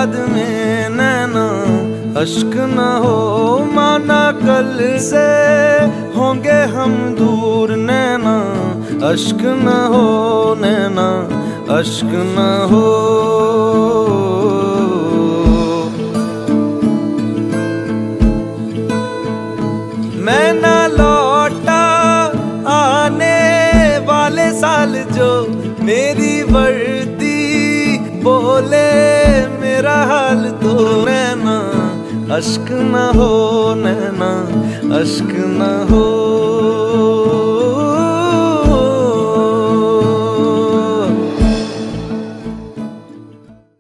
याद में नैना अश्क न हो, माना कल से होंगे हम दूर नैना अश्क न हो, नैना अश्क न हो। मैं ना लौटा आने वाले साल जो मेरी वर्दी बोले मेरा हाल तो नैना अश्क न हो, नैना अश्क न हो।